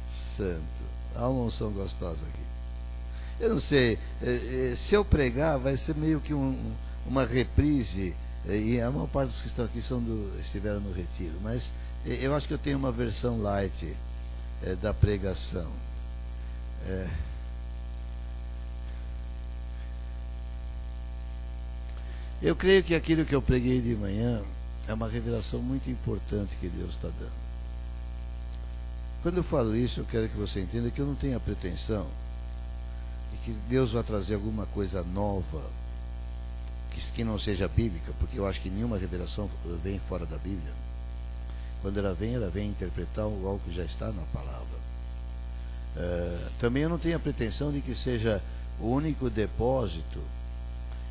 Santo, há uma unção gostosa aqui. Eu não sei, se eu pregar vai ser meio que uma reprise, e a maior parte dos que estão aqui estiveram no retiro, mas eu acho que eu tenho uma versão light da pregação. Eu creio que aquilo que eu preguei de manhã é uma revelação muito importante que Deus está dando. Quando eu falo isso, eu quero que você entenda que eu não tenho a pretensão de que Deus vai trazer alguma coisa nova que não seja bíblica, porque eu acho que nenhuma revelação vem fora da Bíblia. Quando ela vem interpretar algo que já está na palavra. Também eu não tenho a pretensão de que seja o único depósito.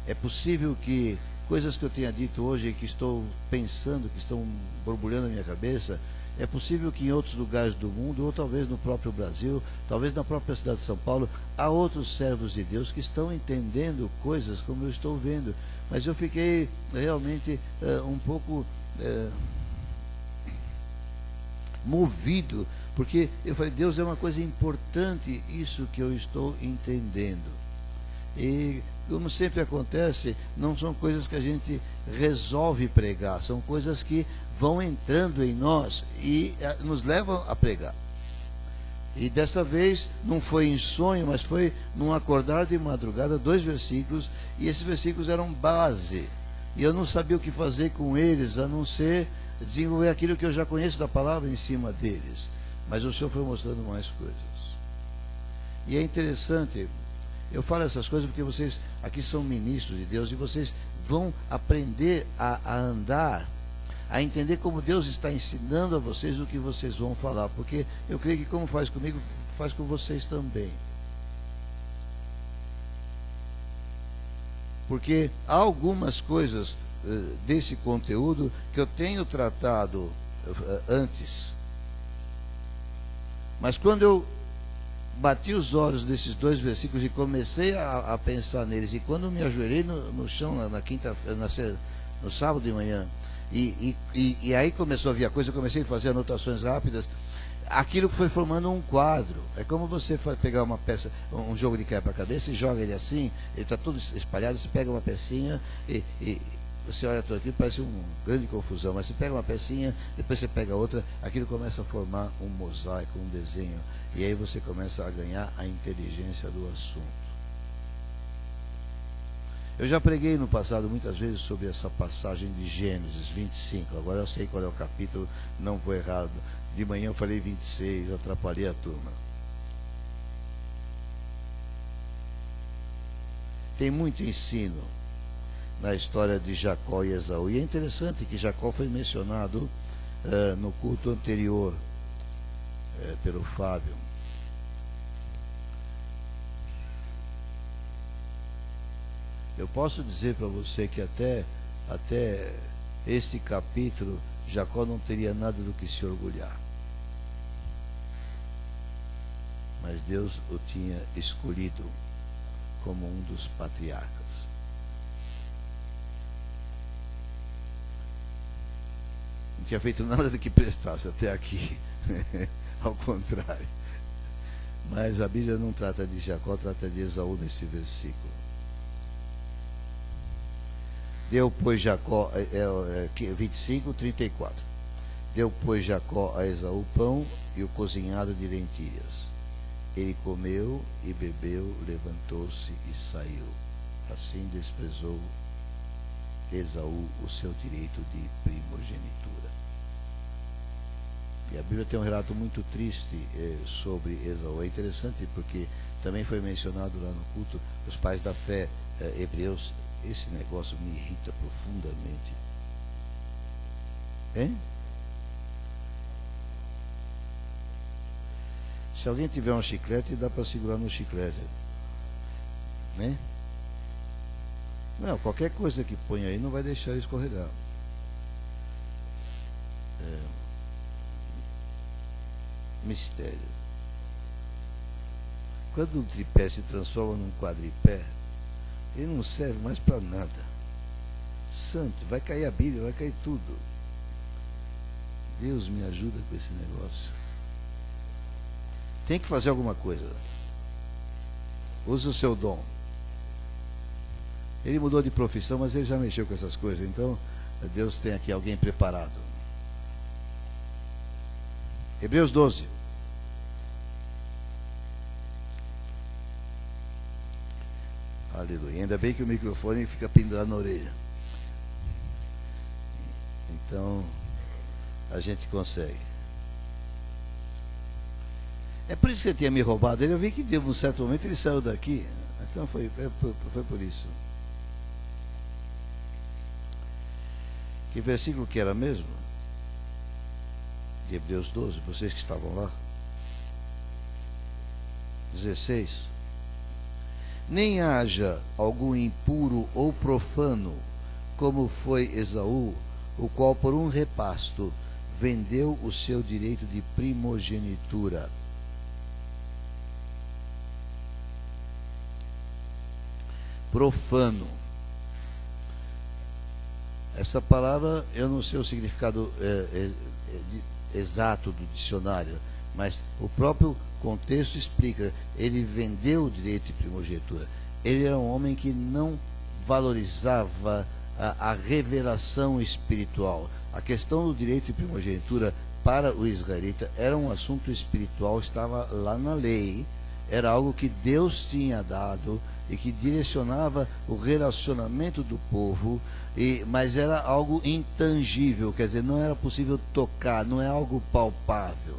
É possível que coisas que eu tenha dito hoje, que estou pensando, que estão borbulhando na minha cabeça, é possível que em outros lugares do mundo, ou talvez no próprio Brasil, talvez na própria cidade de São Paulo, há outros servos de Deus que estão entendendo coisas como eu estou vendo. Mas eu fiquei realmente um pouco movido, porque eu falei, Deus, é uma coisa importante isso que eu estou entendendo. E como sempre acontece, não são coisas que a gente resolve pregar, são coisas que vão entrando em nós e nos levam a pregar. E desta vez não foi em sonho, mas foi num acordar de madrugada, 2 versículos, e esses versículos eram base. E eu não sabia o que fazer com eles, a não ser desenvolver aquilo que eu já conheço da palavra em cima deles. Mas o Senhor foi mostrando mais coisas. E é interessante, eu falo essas coisas porque vocês aqui são ministros de Deus e vocês vão aprender a andar, a entender como Deus está ensinando a vocês o que vocês vão falar, porque eu creio que como faz comigo, faz com vocês também. Porque há algumas coisas desse conteúdo que eu tenho tratado antes, mas quando eu bati os olhos desses 2 versículos e comecei a pensar neles, e quando me ajoelhei no chão no sábado de manhã, e aí começou a vir a coisa, eu comecei a fazer anotações rápidas, aquilo que foi formando um quadro. É como você pegar uma peça, um jogo de quebra-cabeça, e joga ele assim, ele está todo espalhado, você pega uma pecinha e você olha tudo aquilo, parece uma grande confusão, mas você pega uma pecinha, depois você pega outra, aquilo começa a formar um mosaico, um desenho, e aí você começa a ganhar a inteligência do assunto. Eu já preguei no passado muitas vezes sobre essa passagem de Gênesis 25, agora eu sei qual é o capítulo, não vou errado. De manhã eu falei 26, atrapalhei a turma. Tem muito ensino na história de Jacó e Esaú. E é interessante que Jacó foi mencionado no culto anterior pelo Fábio. Eu posso dizer para você que até este capítulo Jacó não teria nada do que se orgulhar. Mas Deus o tinha escolhido como um dos patriarcas. Não tinha feito nada do que prestasse até aqui. Ao contrário. Mas a Bíblia não trata de Jacó, trata de Esaú nesse versículo. Deu, pois, Jacó, 25, 34. Deu, pois, Jacó a Esaú pão e o cozinhado de lentilhas. Ele comeu e bebeu, levantou-se e saiu. Assim desprezou Esaú o seu direito de primogenitura. E a Bíblia tem um relato muito triste sobre Esaú. É interessante porque também foi mencionado lá no culto, os pais da fé hebreus. Esse negócio me irrita profundamente. Hein? Se alguém tiver um chiclete, dá para segurar no chiclete. Né? Não, qualquer coisa que põe aí não vai deixar ele escorregar. Mistério. Quando um tripé se transforma num quadripé, ele não serve mais para nada. Santo, vai cair a Bíblia, vai cair tudo. Deus me ajuda com esse negócio. Tem que fazer alguma coisa. Use o seu dom. Ele mudou de profissão, mas ele já mexeu com essas coisas. Então, Deus tem aqui alguém preparado. Hebreus 12. Aleluia. Ainda bem que o microfone fica pendurado na orelha. Então, a gente consegue. É por isso que ele tinha me roubado. Eu vi que de um certo momento ele saiu daqui. Então foi por isso. Que versículo que era mesmo? De Hebreus 12, vocês que estavam lá. 16. Nem haja algum impuro ou profano, como foi Esaú, o qual por um repasto vendeu o seu direito de primogenitura. Profano. Essa palavra, eu não sei o significado exato do dicionário, mas o próprio contexto explica. Ele vendeu o direito de primogenitura. Ele era um homem que não valorizava a revelação espiritual. A questão do direito de primogenitura para o israelita era um assunto espiritual, estava lá na lei, era algo que Deus tinha dado e que direcionava o relacionamento do povo, mas era algo intangível, quer dizer, não era possível tocar, não é algo palpável,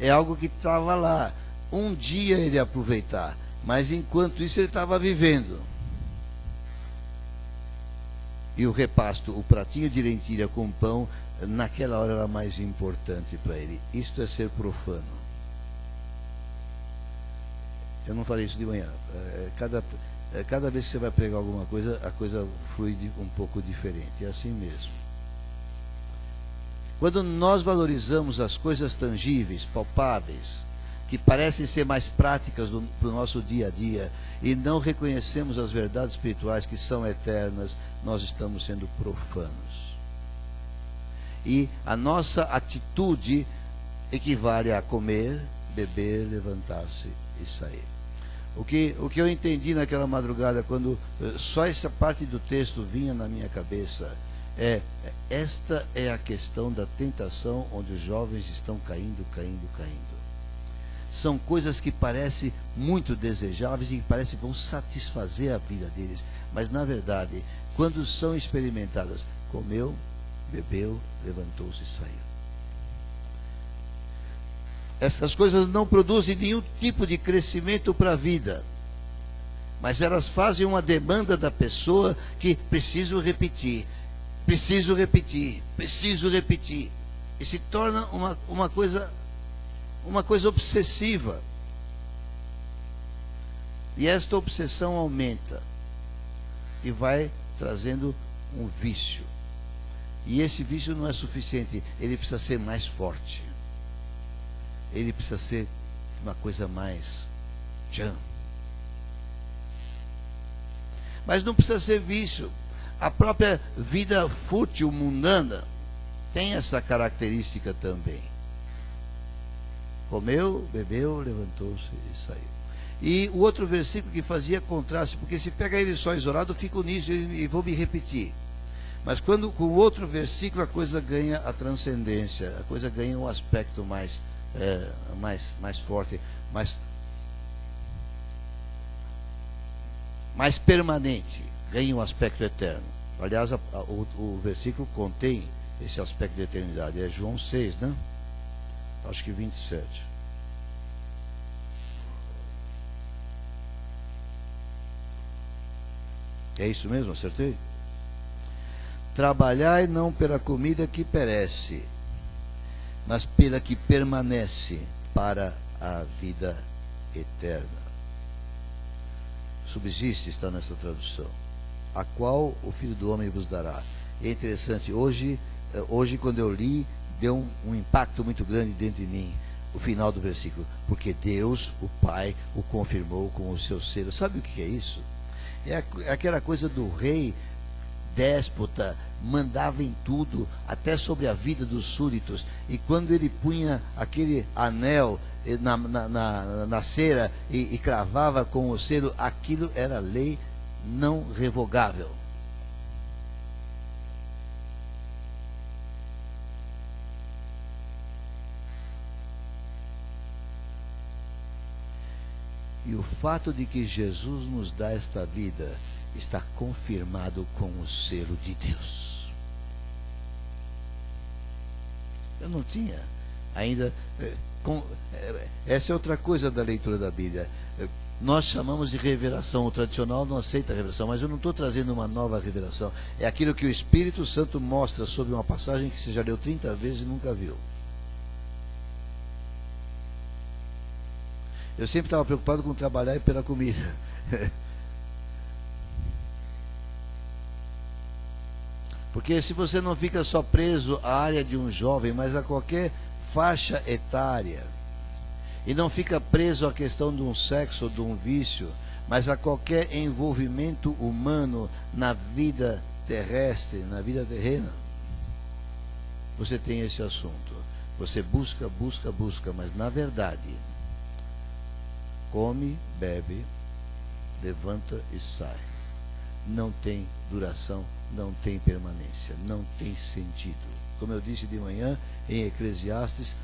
é algo que estava lá. Um dia ele ia aproveitar, mas enquanto isso ele estava vivendo. E o repasto, o pratinho de lentilha com pão, naquela hora era mais importante para ele. Isto é ser profano. Eu não falei isso de manhã. Cada vez que você vai pregar alguma coisa, a coisa flui um pouco diferente. É assim mesmo. Quando nós valorizamos as coisas tangíveis, palpáveis, que parecem ser mais práticas para o nosso dia a dia, e não reconhecemos as verdades espirituais que são eternas, nós estamos sendo profanos. E a nossa atitude equivale a comer, beber, levantar-se e sair. O que eu entendi naquela madrugada, quando só essa parte do texto vinha na minha cabeça, esta é a questão da tentação onde os jovens estão caindo. São coisas que parecem muito desejáveis e que parecem que vão satisfazer a vida deles, mas na verdade, quando são experimentadas, comeu, bebeu, levantou-se e saiu. Essas coisas não produzem nenhum tipo de crescimento para a vida, mas elas fazem uma demanda da pessoa que preciso repetir, e se torna uma coisa obsessiva. E esta obsessão aumenta e vai trazendo um vício. E esse vício não é suficiente, ele precisa ser mais forte. Ele precisa ser uma coisa mais tchan. Mas não precisa ser vício. A própria vida fútil, mundana, tem essa característica também. Comeu, bebeu, levantou-se e saiu. E o outro versículo que fazia contraste, porque se pega ele só isolado, eu fico nisso e vou me repetir. Mas quando com o outro versículo a coisa ganha a transcendência, a coisa ganha um aspecto mais forte, mais permanente, ganha um aspecto eterno. Aliás, o versículo contém esse aspecto de eternidade. É João 6, né? Acho que 27. É isso mesmo? Acertei? Trabalhai não pela comida que perece, mas pela que permanece para a vida eterna. Subsiste, está nessa tradução. A qual o Filho do Homem vos dará. E é interessante, hoje quando eu li, deu um impacto muito grande dentro de mim, o final do versículo. Porque Deus, o Pai, o confirmou com o seu selo. Sabe o que é isso? É aquela coisa do rei déspota, mandava em tudo, até sobre a vida dos súditos. E quando ele punha aquele anel na cera e cravava com o selo, aquilo era lei não revogável. E o fato de que Jesus nos dá esta vida está confirmado com o selo de Deus. Eu não tinha ainda. Essa é outra coisa da leitura da Bíblia. Nós chamamos de revelação. O tradicional não aceita a revelação, mas eu não estou trazendo uma nova revelação. É aquilo que o Espírito Santo mostra sobre uma passagem que você já leu 30 vezes e nunca viu. Eu sempre estava preocupado com trabalhar e pela comida. Porque se você não fica só preso à área de um jovem, mas a qualquer faixa etária, e não fica preso à questão de um sexo ou de um vício, mas a qualquer envolvimento humano na vida terrestre, na vida terrena, você tem esse assunto. Você busca, mas na verdade, come, bebe, levanta e sai. Não tem duração, não tem permanência, não tem sentido. Como eu disse de manhã em Eclesiastes,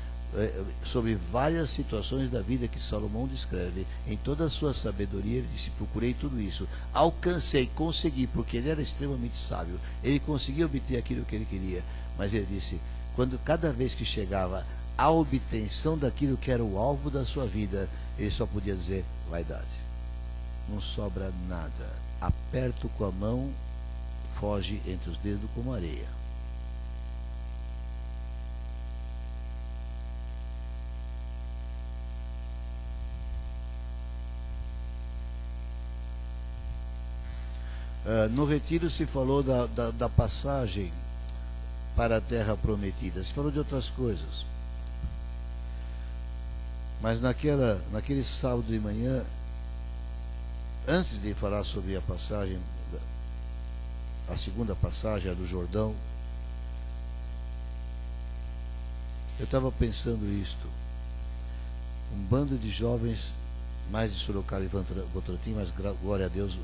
sobre várias situações da vida que Salomão descreve, em toda a sua sabedoria, ele disse: procurei tudo isso, alcancei, consegui, porque ele era extremamente sábio, ele conseguia obter aquilo que ele queria, mas ele disse, cada vez que chegava a obtenção daquilo que era o alvo da sua vida, ele só podia dizer: vaidade, não sobra nada, aperto com a mão, foge entre os dedos como areia. No retiro se falou da passagem para a terra prometida, se falou de outras coisas. Mas naquele sábado de manhã, antes de falar sobre a passagem, a segunda passagem, a do Jordão, eu estava pensando isto. Um bando de jovens, mais de Sorocaba e Votorantim, mas glória a Deus,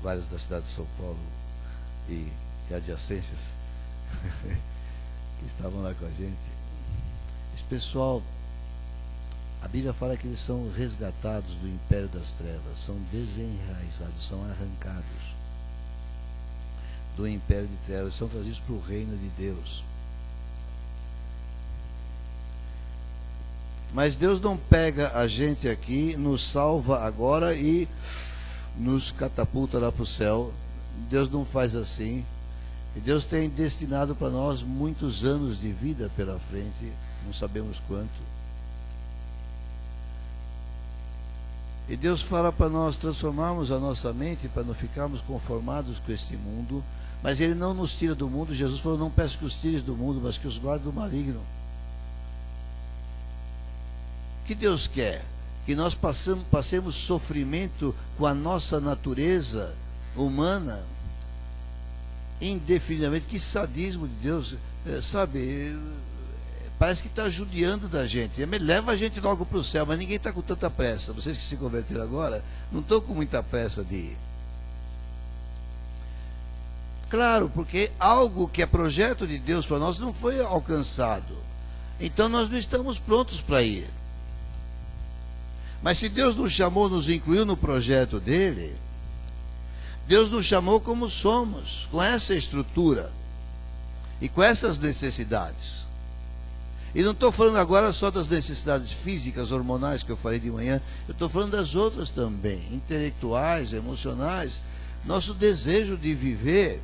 vários da cidade de São Paulo e adjacências que estavam lá com a gente. Esse pessoal, a Bíblia fala que eles são resgatados do império das trevas, são desenraizados, são arrancados do império de trevas, são trazidos para o reino de Deus. Mas Deus não pega a gente aqui, nos salva agora e nos catapulta lá para o céu. Deus não faz assim. E Deus tem destinado para nós muitos anos de vida pela frente, não sabemos quanto. E Deus fala para nós transformarmos a nossa mente para não ficarmos conformados com este mundo, mas Ele não nos tira do mundo. Jesus falou: não peço que os tires do mundo, mas que os guarde do maligno. O que Deus quer? Que nós passemos sofrimento com a nossa natureza humana indefinidamente. Que sadismo de Deus, sabe? Parece que está judiando da gente. Leva a gente logo para o céu, mas ninguém está com tanta pressa. Vocês que se converteram agora, não estão com muita pressa de ir. Claro, porque algo que é projeto de Deus para nós não foi alcançado. Então nós não estamos prontos para ir. Mas se Deus nos chamou, nos incluiu no projeto dele, Deus nos chamou como somos, com essa estrutura e com essas necessidades. E não estou falando agora só das necessidades físicas, hormonais, que eu falei de manhã, eu estou falando das outras também, intelectuais, emocionais, nosso desejo de viver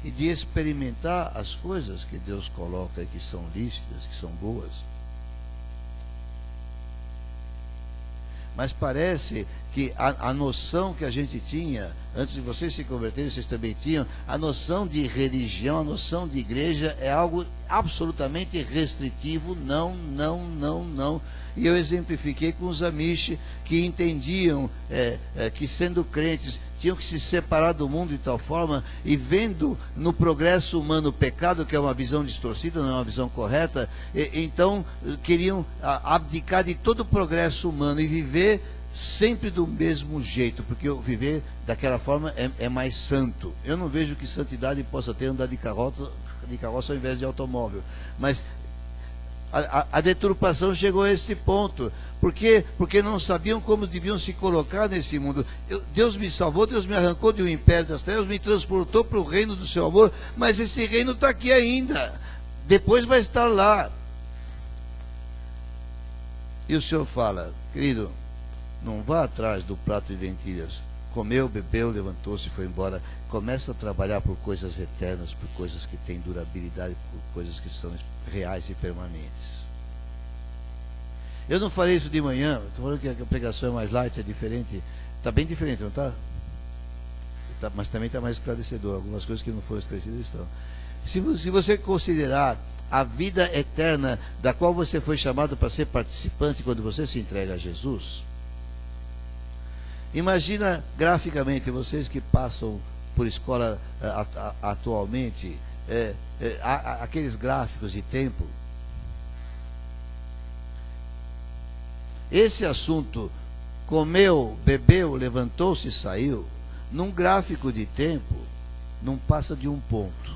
e de experimentar as coisas que Deus coloca e que são lícitas, que são boas. Mas parece que a noção que a gente tinha, antes de vocês se converterem, vocês também tinham, a noção de religião, a noção de igreja é algo absolutamente restritivo, não, não, não, não. E eu exemplifiquei com os Amish, que entendiam que, sendo crentes, tinham que se separar do mundo de tal forma, e vendo no progresso humano o pecado, que é uma visão distorcida, não é uma visão correta, então queriam abdicar de todo o progresso humano e viver sempre do mesmo jeito, porque viver daquela forma é mais santo. Eu não vejo que santidade possa ter andar de carroça ao invés de automóvel, mas a deturpação chegou a este ponto. Por quê? Porque não sabiam como deviam se colocar nesse mundo. Deus me salvou, Deus me arrancou de um império das trevas, me transportou para o reino do seu amor, mas esse reino está aqui ainda, depois vai estar lá. E o Senhor fala: querido, não vá atrás do prato de lentilhas. Comeu, bebeu, levantou-se e foi embora. Começa a trabalhar por coisas eternas, por coisas que têm durabilidade, por coisas que são reais e permanentes. Eu não falei isso de manhã. Estou falando que a pregação é mais light, é diferente. Está bem diferente, não está? Mas também está mais esclarecedor. Algumas coisas que não foram esclarecidas estão. Se você considerar a vida eterna da qual você foi chamado para ser participante quando você se entrega a Jesus, imagina graficamente, vocês que passam por escola atualmente, aqueles gráficos de tempo. Esse assunto, comeu, bebeu, levantou-se e saiu, num gráfico de tempo, não passa de um ponto,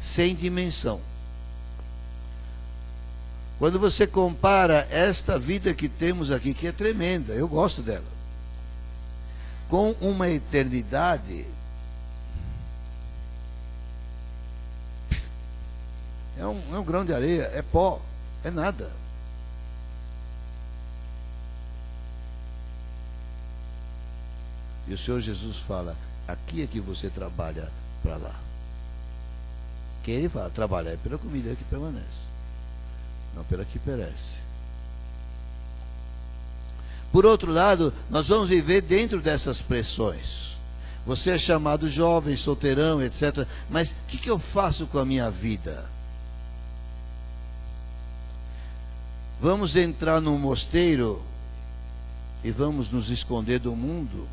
sem dimensão. Quando você compara esta vida que temos aqui, que é tremenda, eu gosto dela, com uma eternidade, é um grão de areia, é pó, é nada. E o Senhor Jesus fala: aqui é que você trabalha para lá. Que ele fala: trabalhar é pela comida que permanece, não pela que perece. Por outro lado, nós vamos viver dentro dessas pressões. Você é chamado jovem, solteirão, etc. Mas o que eu faço com a minha vida? Vamos entrar num mosteiro e vamos nos esconder do mundo?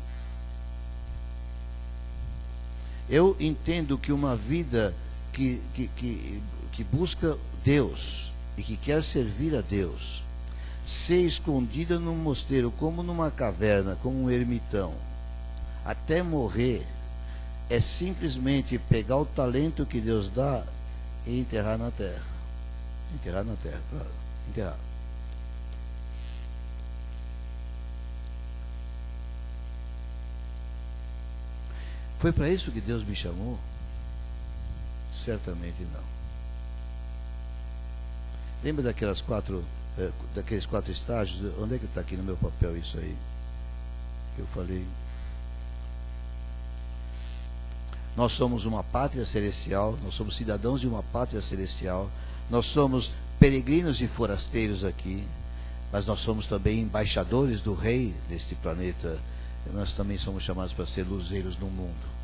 Eu entendo que uma vida que busca Deus e que quer servir a Deus, ser escondida num mosteiro, como numa caverna, como um ermitão, até morrer, é simplesmente pegar o talento que Deus dá e enterrar na terra. Enterrar na terra, claro. Enterrar. Foi para isso que Deus me chamou? Certamente não. Lembra daqueles quatro estágios? Onde é que está aqui no meu papel isso aí? Que eu falei. Nós somos uma pátria celestial, nós somos cidadãos de uma pátria celestial, nós somos peregrinos e forasteiros aqui, mas nós somos também embaixadores do Rei deste planeta. Nós também somos chamados para ser luzeiros no mundo.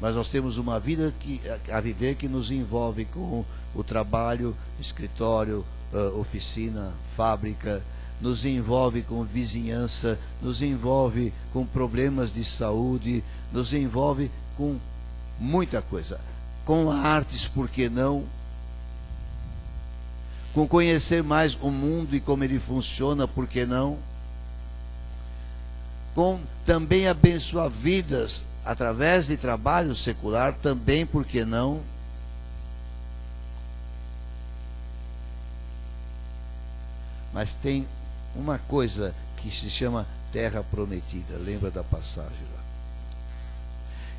Mas nós temos uma vida a viver que nos envolve com o trabalho, escritório, oficina, fábrica, nos envolve com vizinhança, nos envolve com problemas de saúde, nos envolve com muita coisa. Com artes, por que não? Com conhecer mais o mundo e como ele funciona, por que não? Com também abençoar vidas através de trabalho secular, também, por que não? Mas tem uma coisa que se chama terra prometida, lembra da passagem lá?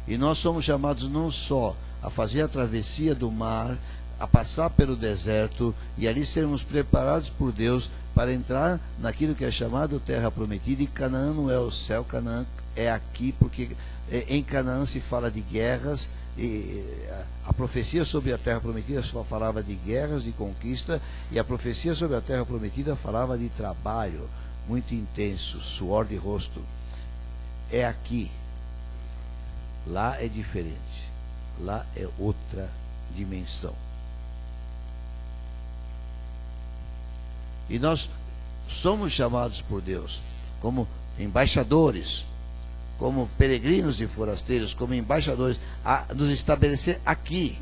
E nós somos chamados não só a fazer a travessia do mar, a passar pelo deserto e ali sermos preparados por Deus para entrar naquilo que é chamado terra prometida. E Canaã não é o céu, Canaã é aqui, porque em Canaã se fala de guerras, e a profecia sobre a terra prometida só falava de guerras, de conquista, e a profecia sobre a terra prometida falava de trabalho muito intenso, suor de rosto. é aqui. Lá é diferente. Lá é outra dimensão. E nós somos chamados por Deus como embaixadores, como peregrinos e forasteiros, como embaixadores, a nos estabelecer aqui.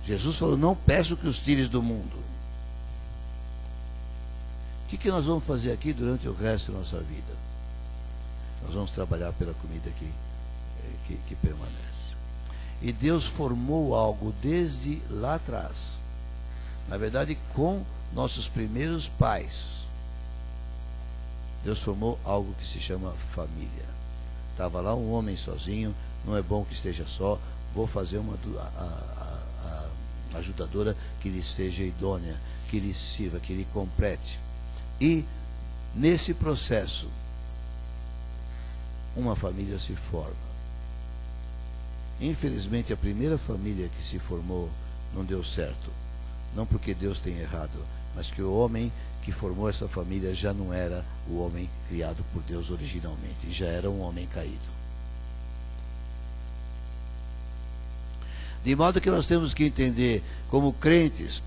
Jesus falou: não peço que os tires do mundo. O que nós vamos fazer aqui durante o resto da nossa vida? Nós vamos trabalhar pela comida que permanece. E Deus formou algo desde lá atrás. Na verdade, com nossos primeiros pais. Deus formou algo que se chama família. Estava lá um homem sozinho, não é bom que esteja só, vou fazer uma ajudadora que lhe seja idônea, que lhe sirva, que lhe complete. E nesse processo, uma família se forma. Infelizmente, a primeira família que se formou não deu certo. Não porque Deus tenha errado, mas que o homem que formou essa família já não era o homem criado por Deus originalmente, já era um homem caído. De modo que nós temos que entender, como crentes,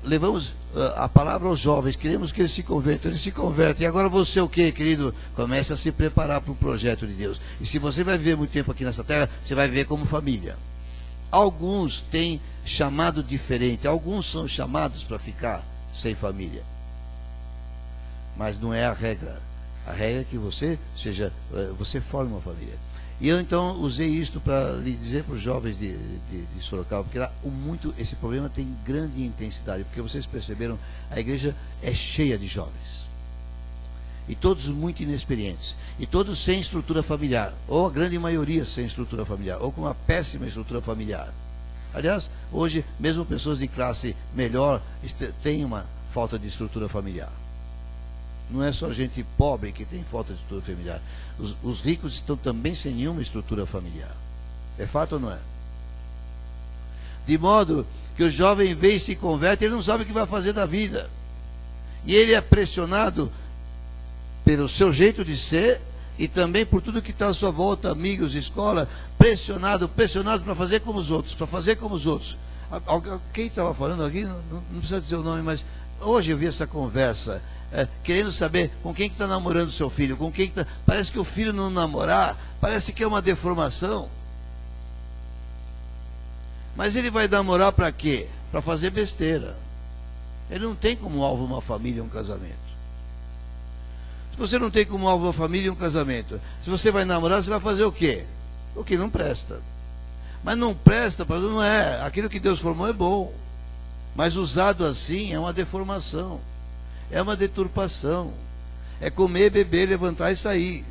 levamos a palavra aos jovens, queremos que eles se convertem. E agora você o que, querido? Comece a se preparar para o projeto de Deus. E se você vai viver muito tempo aqui nessa terra, você vai viver como família. Alguns têm chamado diferente, alguns são chamados para ficar sem família. Mas não é a regra. A regra é que você forme uma família. E eu então usei isto para lhe dizer para os jovens de Sorocaba, porque lá esse problema tem grande intensidade, porque vocês perceberam, a igreja é cheia de jovens. E todos muito inexperientes. E todos sem estrutura familiar. Ou a grande maioria sem estrutura familiar. Ou com uma péssima estrutura familiar. Aliás, hoje, mesmo pessoas de classe melhor têm uma falta de estrutura familiar. Não é só gente pobre que tem falta de estrutura familiar. Os ricos estão também sem nenhuma estrutura familiar. É fato ou não é? De modo que o jovem vem e se converte, ele não sabe o que vai fazer da vida. E ele é pressionado pelo seu jeito de ser e também por tudo que está à sua volta, amigos, escola, pressionado para fazer como os outros, Quem estava falando aqui, não precisa dizer o nome, mas hoje eu vi essa conversa, querendo saber com quem que está namorando seu filho, com quem que está. Parece que o filho não namorar, parece que é uma deformação. Mas ele vai namorar para quê? Para fazer besteira. Ele não tem como alvo uma família e um casamento. Se você não tem como alvo uma família e um casamento, se você vai namorar, você vai fazer o quê? O que não presta. Mas não presta, não é. Aquilo que Deus formou é bom. Mas usado assim é uma deformação. É uma deturpação. É comer, beber, levantar e sair.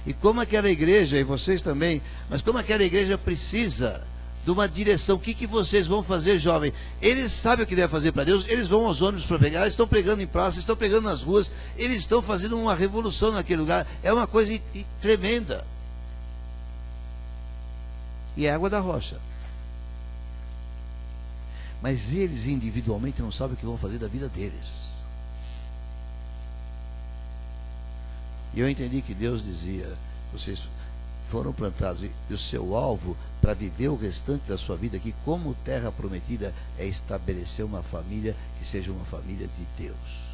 E como aquela igreja, e vocês também, mas como aquela igreja precisa de uma direção. O que vocês vão fazer, jovem? Eles sabem o que devem fazer para Deus, eles vão aos ônibus para pregar, eles estão pregando em praças, estão pregando nas ruas, eles estão fazendo uma revolução naquele lugar. É uma coisa tremenda. E é água da rocha. Mas eles individualmente não sabem o que vão fazer da vida deles. E eu entendi que Deus dizia: vocês foram plantados, e o seu alvo para viver o restante da sua vida aqui como terra prometida é estabelecer uma família que seja uma família de Deus.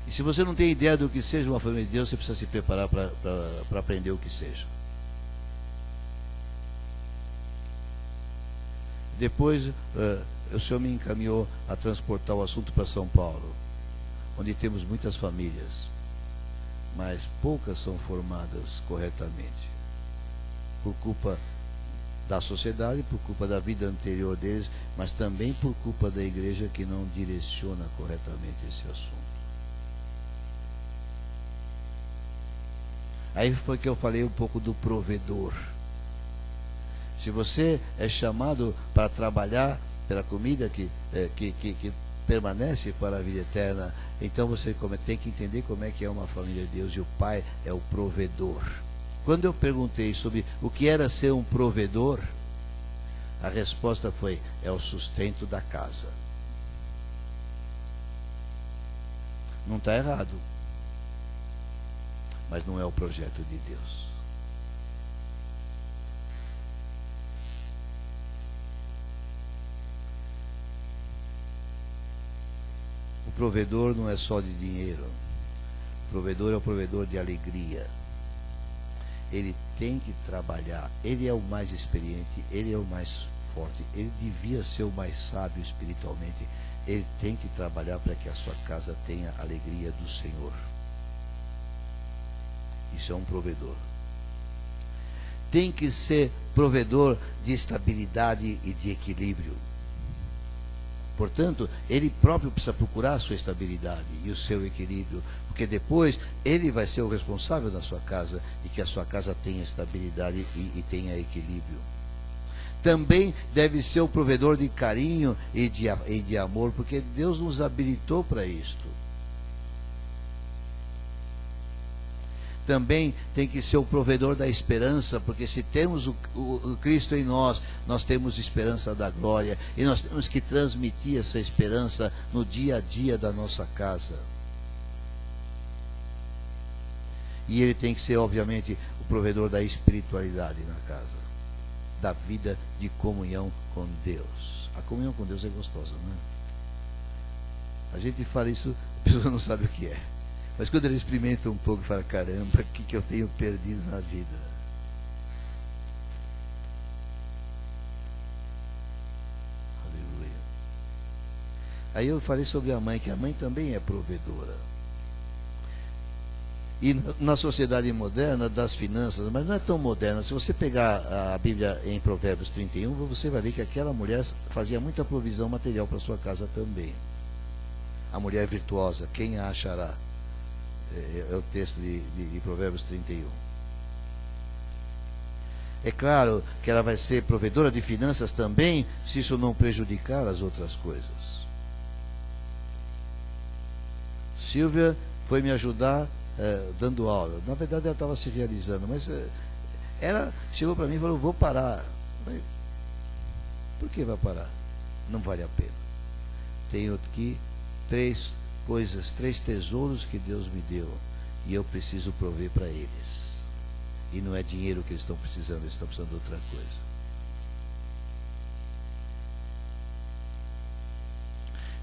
E se você não tem ideia do que seja uma família de Deus, você precisa se preparar para aprender o que seja. Depois o Senhor me encaminhou a transportar o assunto para São Paulo, onde temos muitas famílias, mas poucas são formadas corretamente, por culpa da sociedade, por culpa da vida anterior deles, mas também por culpa da igreja que não direciona corretamente esse assunto. Aí foi que eu falei um pouco do provedor. Se você é chamado para trabalhar pela comida que permanece para a vida eterna, então você tem que entender como é que é uma família de Deus, e o Pai é o provedor. Quando eu perguntei sobre o que era ser um provedor, a resposta foi: é o sustento da casa. Não está errado. Mas não é o projeto de Deus. O provedor não é só de dinheiro. O provedor é o provedor de alegria. Ele tem que trabalhar. Ele é o mais experiente, ele é o mais forte, ele devia ser o mais sábio espiritualmente. Ele tem que trabalhar para que a sua casa tenha a alegria do Senhor. Isso é um provedor. Tem que ser provedor de estabilidade e de equilíbrio. Portanto, ele próprio precisa procurar a sua estabilidade e o seu equilíbrio, porque depois ele vai ser o responsável da sua casa e que a sua casa tenha estabilidade e tenha equilíbrio. Também deve ser o provedor de carinho e de amor, porque Deus nos habilitou para isto. Também tem que ser o provedor da esperança, porque se temos o Cristo em nós, nós temos esperança da glória, e nós temos que transmitir essa esperança no dia a dia da nossa casa. E ele tem que ser, obviamente, o provedor da espiritualidade na casa, da vida de comunhão com Deus. A comunhão com Deus é gostosa, não é? A gente fala isso, a pessoa não sabe o que é. Mas quando ele experimenta um pouco, fala, caramba, o que eu tenho perdido na vida? Aleluia. Aí eu falei sobre a mãe, que a mãe também é provedora. E na sociedade moderna das finanças, mas não é tão moderna. Se você pegar a Bíblia em Provérbios 31, você vai ver que aquela mulher fazia muita provisão material para sua casa também. A mulher virtuosa, quem a achará? É o texto de Provérbios 31. É claro que ela vai ser provedora de finanças também, se isso não prejudicar as outras coisas. Silvia foi me ajudar dando aula. Na verdade ela estava se realizando, mas ela chegou para mim e falou, vou parar. Falei, por que vai parar? Não vale a pena. Tenho aqui três tesouros que Deus me deu, e eu preciso prover para eles. E não é dinheiro que eles estão precisando, eles estão precisando de outra coisa.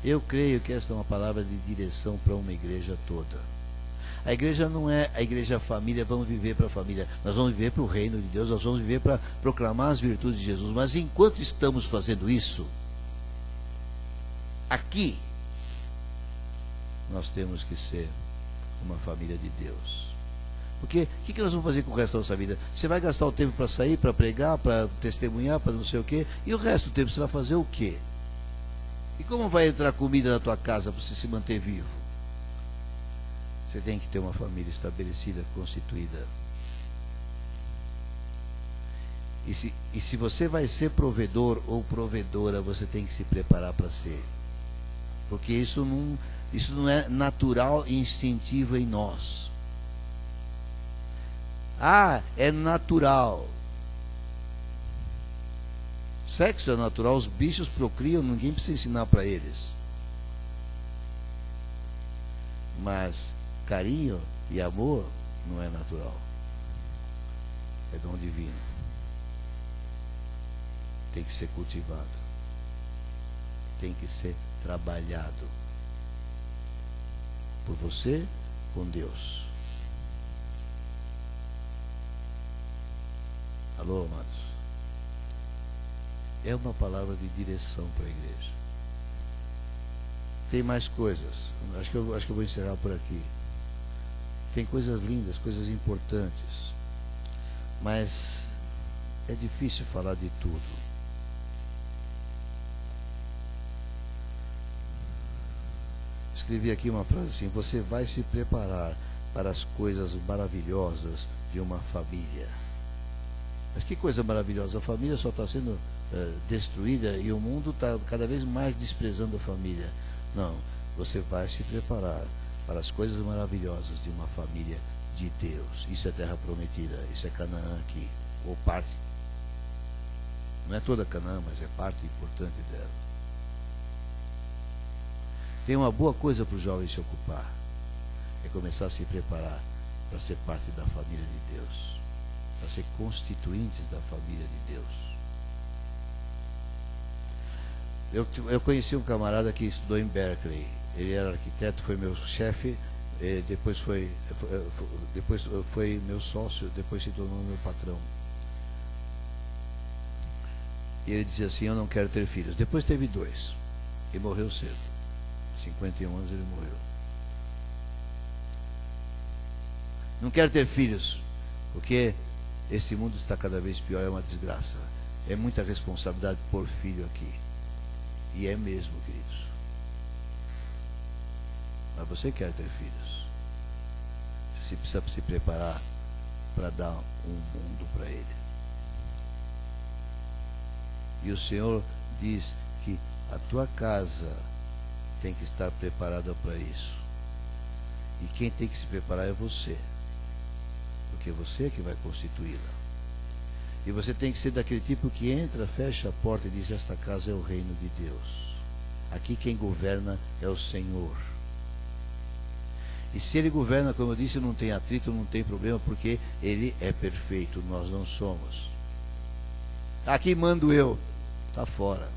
Eu creio que esta é uma palavra de direção para uma igreja toda. A igreja não é a igreja família, vamos viver para a família. Nós vamos viver para o reino de Deus, nós vamos viver para proclamar as virtudes de Jesus. Mas enquanto estamos fazendo isso, aqui, nós temos que ser uma família de Deus. Porque o que nós vamos fazer com o resto da nossa vida? Você vai gastar o tempo para sair, para pregar, para testemunhar, para não sei o quê, e o resto do tempo você vai fazer o quê? E como vai entrar comida na tua casa para você se manter vivo? Você tem que ter uma família estabelecida, constituída. E se você vai ser provedor ou provedora, você tem que se preparar para ser. Porque isso não é natural e instintivo em nós. Ah, é natural. Sexo é natural, os bichos procriam, ninguém precisa ensinar para eles. Mas carinho e amor não é natural. É dom divino. Tem que ser cultivado. Tem que ser trabalhado. Por você, com Deus. Alô, amados? É uma palavra de direção para a igreja. Tem mais coisas. Acho que eu vou encerrar por aqui. Tem coisas lindas, coisas importantes. Mas é difícil falar de tudo. Escrevi aqui uma frase assim: você vai se preparar para as coisas maravilhosas de uma família. Mas que coisa maravilhosa, a família só está sendo destruída e o mundo está cada vez mais desprezando a família. Não, você vai se preparar para as coisas maravilhosas de uma família de Deus. Isso é terra prometida, isso é Canaã aqui, ou parte. Não é toda Canaã, mas é parte importante dela. Tem uma boa coisa para o jovem se ocupar. é começar a se preparar para ser parte da família de Deus, para ser constituintes da família de Deus. Eu conheci um camarada que estudou em Berkeley. Ele era arquiteto, foi meu chefe, depois foi meu sócio, depois se tornou meu patrão. E ele dizia assim: eu não quero ter filhos. Depois teve 2 e morreu cedo. 51 anos ele morreu. Não quero ter filhos, porque esse mundo está cada vez pior, é uma desgraça. É muita responsabilidade por filho aqui. E é mesmo, queridos. Mas você quer ter filhos. Você precisa se preparar para dar um mundo para ele. E o Senhor diz que a tua casa tem que estar preparada para isso. E quem tem que se preparar é você. Porque você é que vai constituí-la. E você tem que ser daquele tipo que entra, fecha a porta e diz: esta casa é o reino de Deus. Aqui quem governa é o Senhor. E se Ele governa, como eu disse, não tem atrito, não tem problema, porque Ele é perfeito, nós não somos. Aqui mando eu, está fora.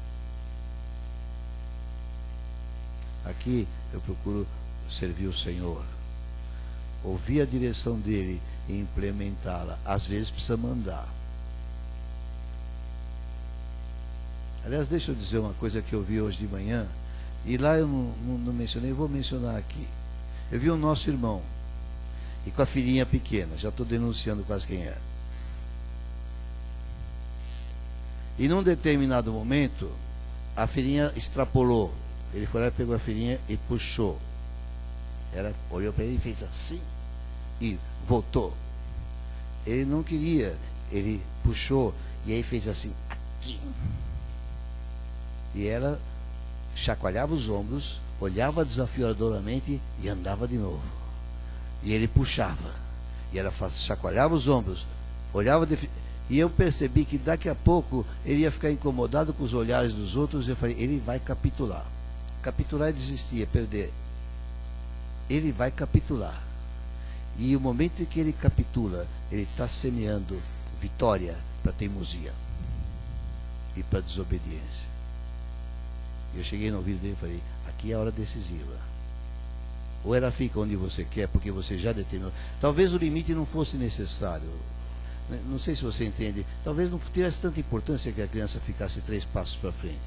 Aqui eu procuro servir o Senhor, ouvir a direção dEle e implementá-la. Às vezes precisa mandar. Aliás, deixa eu dizer uma coisa que eu vi hoje de manhã, e lá eu não mencionei, vou mencionar aqui. Eu vi o nosso irmão, e com a filhinha pequena, já estou denunciando quase quem é. E num determinado momento, a filhinha extrapolou. Ele foi lá e pegou a filhinha e puxou. Ela olhou para ele e fez assim, e voltou. Ele não queria, ele puxou, e aí fez assim, aqui. E ela chacoalhava os ombros, olhava desafiadoramente e andava de novo. E ele puxava. E ela chacoalhava os ombros, olhava. E eu percebi que daqui a pouco ele ia ficar incomodado com os olhares dos outros. E eu falei: ele vai capitular. Capitular é desistir, é perder. Ele vai capitular. E o momento em que ele capitula, ele está semeando vitória para teimosia e para desobediência. Eu cheguei no ouvido dele e falei: aqui é a hora decisiva. Ou ela fica onde você quer, porque você já determinou. Talvez o limite não fosse necessário. Não sei se você entende. Talvez não tivesse tanta importância que a criança ficasse 3 passos para frente.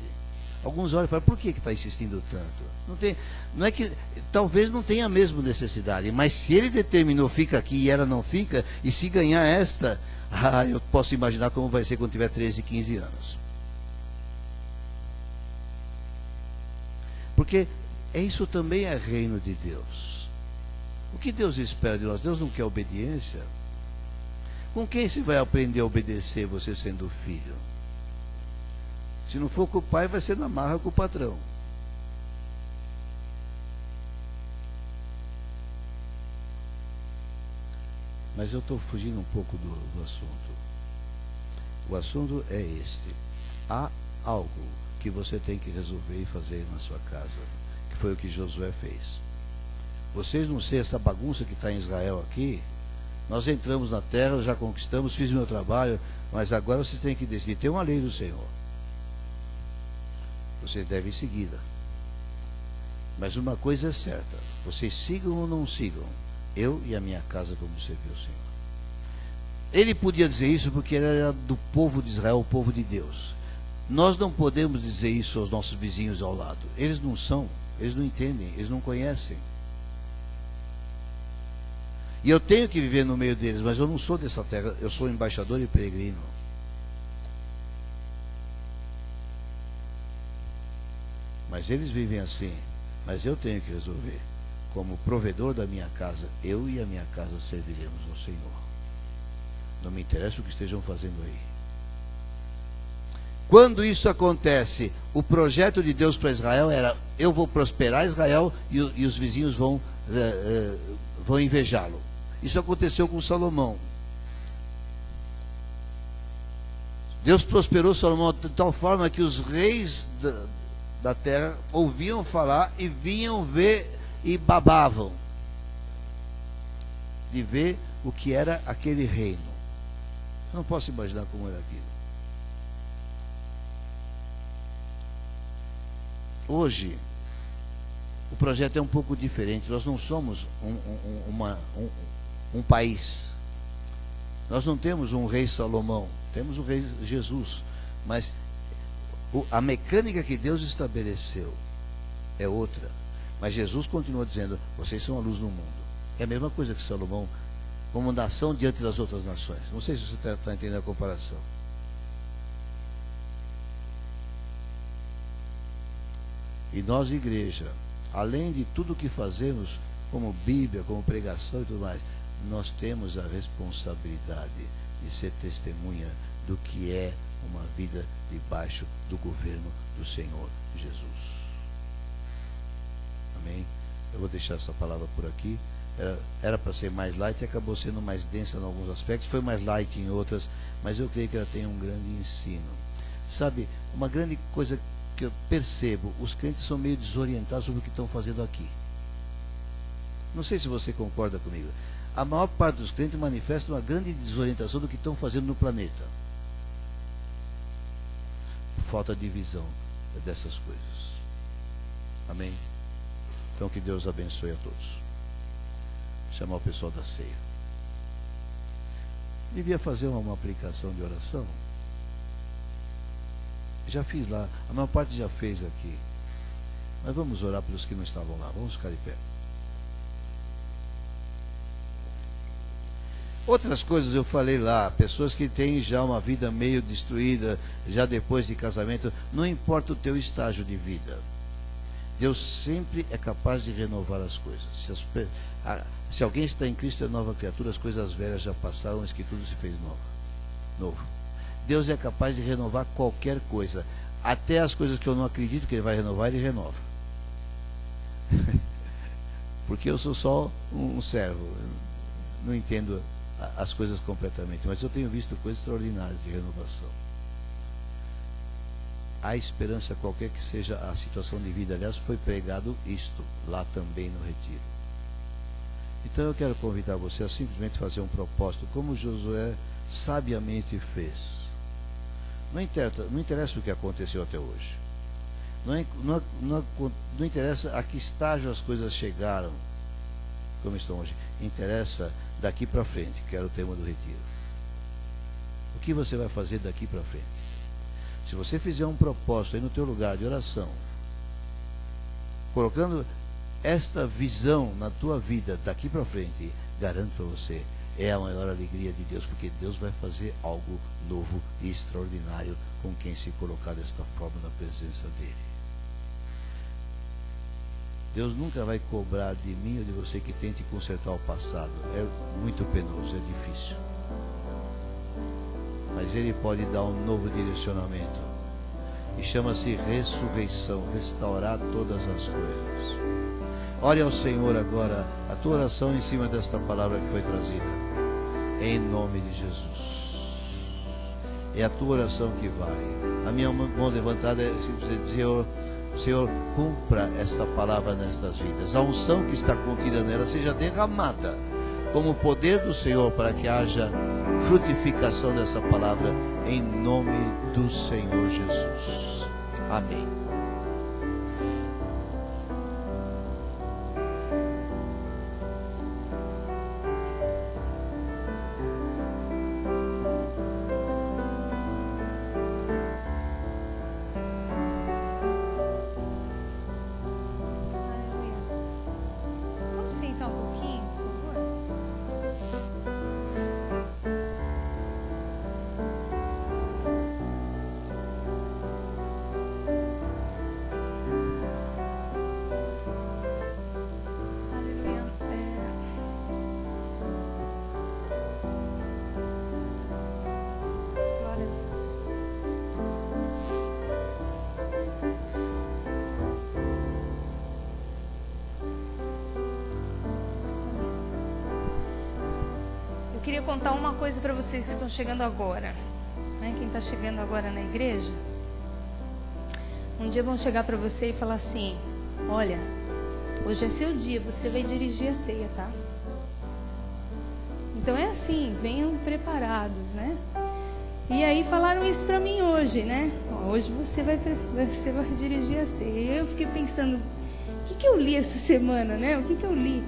Alguns olham e falam: por que está insistindo tanto? Não é que talvez não tenha a mesma necessidade, mas se ele determinou fica aqui e ela não fica, e se ganhar esta, eu posso imaginar como vai ser quando tiver 13, 15 anos. Porque isso também é reino de Deus. O que Deus espera de nós? Deus não quer obediência. Com quem você vai aprender a obedecer, você sendo filho? Se não for com o pai, vai ser na marra com o patrão. Mas eu estou fugindo um pouco do assunto. O assunto é este. Há algo que você tem que resolver e fazer na sua casa, que foi o que Josué fez. Vocês não sei essa bagunça que está em Israel aqui. Nós entramos na terra, já conquistamos, fiz meu trabalho, mas agora vocês têm que decidir. Tem uma lei do Senhor. Vocês devem segui-la. Mas uma coisa é certa: vocês sigam ou não sigam, eu e a minha casa vamos servir o Senhor. Ele podia dizer isso porque ele era do povo de Israel, o povo de Deus. Nós não podemos dizer isso aos nossos vizinhos ao lado. Eles não são, eles não entendem, eles não conhecem. E eu tenho que viver no meio deles, mas eu não sou dessa terra, eu sou embaixador e peregrino. Mas eles vivem assim, mas eu tenho que resolver. Como provedor da minha casa, eu e a minha casa serviremos ao Senhor. Não me interessa o que estejam fazendo aí. Quando isso acontece, o projeto de Deus para Israel era: eu vou prosperar Israel e os vizinhos vão invejá-lo. Isso aconteceu com Salomão. Deus prosperou Salomão de tal forma que os reis da terra ouviam falar e vinham ver e babavam. de ver o que era aquele reino. Eu não posso imaginar como era aquilo. Hoje, o projeto é um pouco diferente. Nós não somos um país. Nós não temos um rei Salomão. Temos o rei Jesus. Mas a mecânica que Deus estabeleceu é outra. Mas Jesus continua dizendo: vocês são a luz no mundo. É a mesma coisa que Salomão, como nação diante das outras nações. Não sei se você está entendendo a comparação. E nós, igreja, além de tudo que fazemos, como Bíblia, como pregação e tudo mais, nós temos a responsabilidade de ser testemunha do que é uma vida debaixo do governo do Senhor Jesus. Amém? Eu vou deixar essa palavra por aqui. Era para ser mais light e acabou sendo mais densa em alguns aspectos, foi mais light em outras, mas eu creio que ela tem um grande ensino. Sabe, uma grande coisa que eu percebo, os crentes são meio desorientados sobre o que estão fazendo aqui. Não sei se você concorda comigo. A maior parte dos crentes manifesta uma grande desorientação do que estão fazendo no planeta. Falta de visão dessas coisas. Amém? Então que Deus abençoe a todos. Chamar o pessoal da ceia. Devia fazer uma aplicação de oração. Já fiz lá, a maior parte já fez aqui. Mas vamos orar pelos que não estavam lá. Vamos ficar de pé. Outras coisas eu falei lá, pessoas que têm já uma vida meio destruída, já depois de casamento, não importa o teu estágio de vida. Deus sempre é capaz de renovar as coisas. Se alguém está em Cristo é nova criatura, as coisas velhas já passaram, isso que tudo se fez novo. Deus é capaz de renovar qualquer coisa. Até as coisas que eu não acredito que Ele vai renovar, Ele renova. Porque eu sou só um servo. Não entendo as coisas completamente, mas eu tenho visto coisas extraordinárias de renovação. Há esperança qualquer que seja a situação de vida. Aliás, foi pregado isto lá também no retiro. Então eu quero convidar você a simplesmente fazer um propósito, como Josué sabiamente fez. Não interessa o que aconteceu até hoje. Não interessa a que estágio as coisas chegaram, como estão hoje. Interessa daqui para frente, que era o tema do retiro. O que você vai fazer daqui para frente? Se você fizer um propósito aí no teu lugar de oração, colocando esta visão na tua vida daqui para frente, garanto para você, é a maior alegria de Deus, porque Deus vai fazer algo novo e extraordinário com quem se colocar desta forma na presença dEle. Deus nunca vai cobrar de mim ou de você que tente consertar o passado. É muito penoso, é difícil. Mas Ele pode dar um novo direcionamento. E chama-se ressurreição, restaurar todas as coisas. Ore ao Senhor agora, a tua oração em cima desta palavra que foi trazida. Em nome de Jesus. É a tua oração que vale. A minha mão levantada é simplesmente dizer: Senhor, cumpra esta palavra nestas vidas. A unção que está contida nela seja derramada como o poder do Senhor, para que haja frutificação dessa palavra, em nome do Senhor Jesus. Amém. Eu queria contar uma coisa para vocês que estão chegando agora, né? Quem está chegando agora na igreja, um dia vão chegar para você e falar assim: olha, hoje é seu dia, você vai dirigir a ceia, tá? Então é assim, venham preparados, né? E aí falaram isso para mim hoje, né? Hoje você vai dirigir a ceia. E eu fiquei pensando, o que eu li essa semana, né? O que eu li?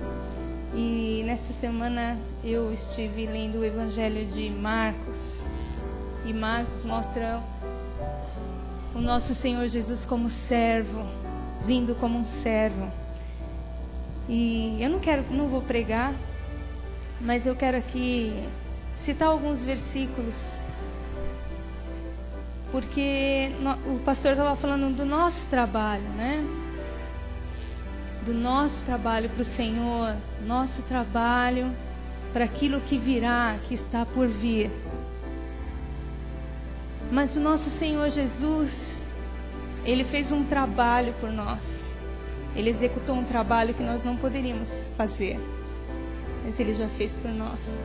E nessa semana eu estive lendo o Evangelho de Marcos. E Marcos mostra o nosso Senhor Jesus como servo, vindo como um servo. E eu não vou pregar, mas eu quero aqui citar alguns versículos, porque o pastor estava falando do nosso trabalho, né? Do nosso trabalho para o Senhor, nosso trabalho para aquilo que virá, que está por vir. Mas o nosso Senhor Jesus, Ele fez um trabalho por nós. Ele executou um trabalho que nós não poderíamos fazer, mas Ele já fez por nós.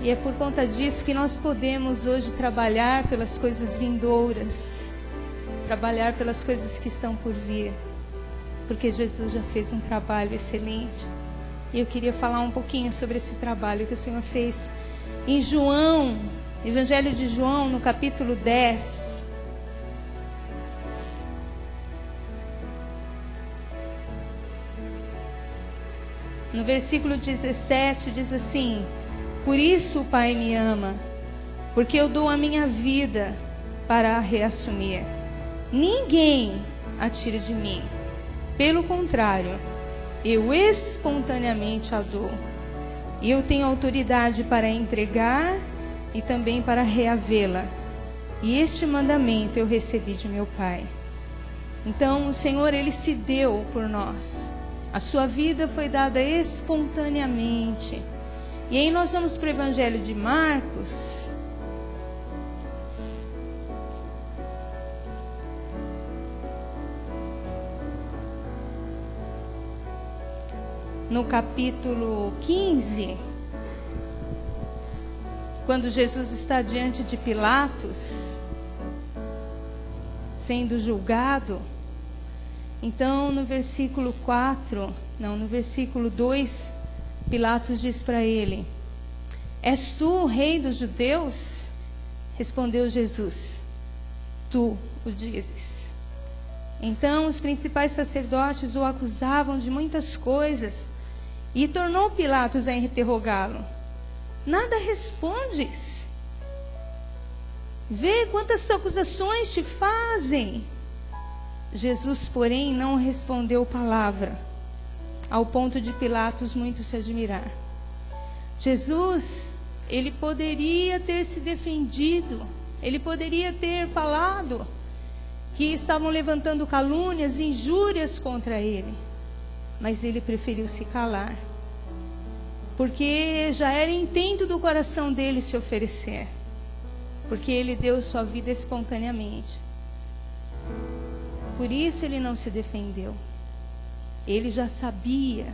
E é por conta disso que nós podemos hoje trabalhar pelas coisas vindouras, trabalhar pelas coisas que estão por vir, porque Jesus já fez um trabalho excelente. E eu queria falar um pouquinho sobre esse trabalho que o Senhor fez em João, Evangelho de João, no capítulo 10. No versículo 17 diz assim: por isso o Pai me ama, porque eu dou a minha vida para a reassumir. Ninguém a tira de mim. Pelo contrário, eu espontaneamente a dou. E eu tenho autoridade para entregar e também para reavê-la. E este mandamento eu recebi de meu Pai. Então o Senhor, Ele se deu por nós. A sua vida foi dada espontaneamente. E aí nós vamos para o Evangelho de Marcos. No capítulo 15, quando Jesus está diante de Pilatos, sendo julgado. Então, no versículo 2, Pilatos diz para ele: és tu o rei dos judeus? Respondeu Jesus: tu o dizes. Então, os principais sacerdotes o acusavam de muitas coisas, e tornou Pilatos a interrogá-lo: nada respondes? Vê quantas acusações te fazem. Jesus, porém, não respondeu palavra, ao ponto de Pilatos muito se admirar. Jesus, ele poderia ter se defendido, ele poderia ter falado que estavam levantando calúnias, injúrias contra ele, mas ele preferiu se calar, porque já era intento do coração dele se oferecer, porque ele deu sua vida espontaneamente. Por isso ele não se defendeu. Ele já sabia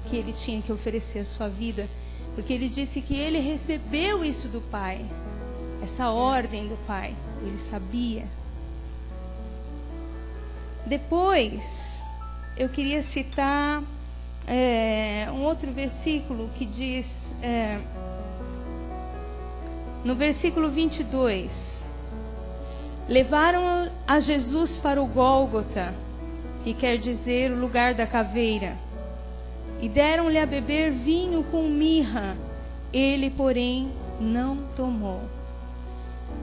que ele tinha que oferecer a sua vida, porque ele disse que ele recebeu isso do Pai, essa ordem do Pai. Ele sabia. Depois, eu queria citar um outro versículo que diz, no versículo 22, levaram a Jesus para o Gólgota, que quer dizer o lugar da caveira, e deram-lhe a beber vinho com mirra. Ele, porém, não tomou.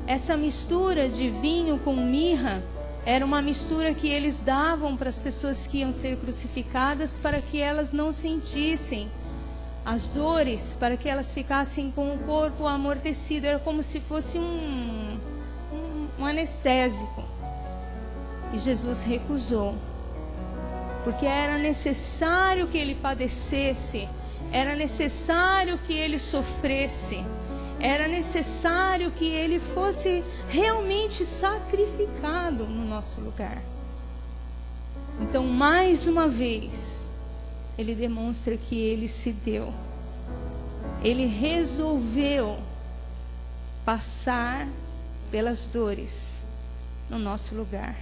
Essa mistura de vinho com mirra era uma mistura que eles davam para as pessoas que iam ser crucificadas, para que elas não sentissem as dores, para que elas ficassem com o corpo amortecido. Era como se fosse um anestésico. E Jesus recusou, porque era necessário que ele padecesse, era necessário que ele sofresse, era necessário que ele fosse realmente sacrificado no nosso lugar. Então, mais uma vez, ele demonstra que ele se deu. Ele resolveu passar pelas dores no nosso lugar.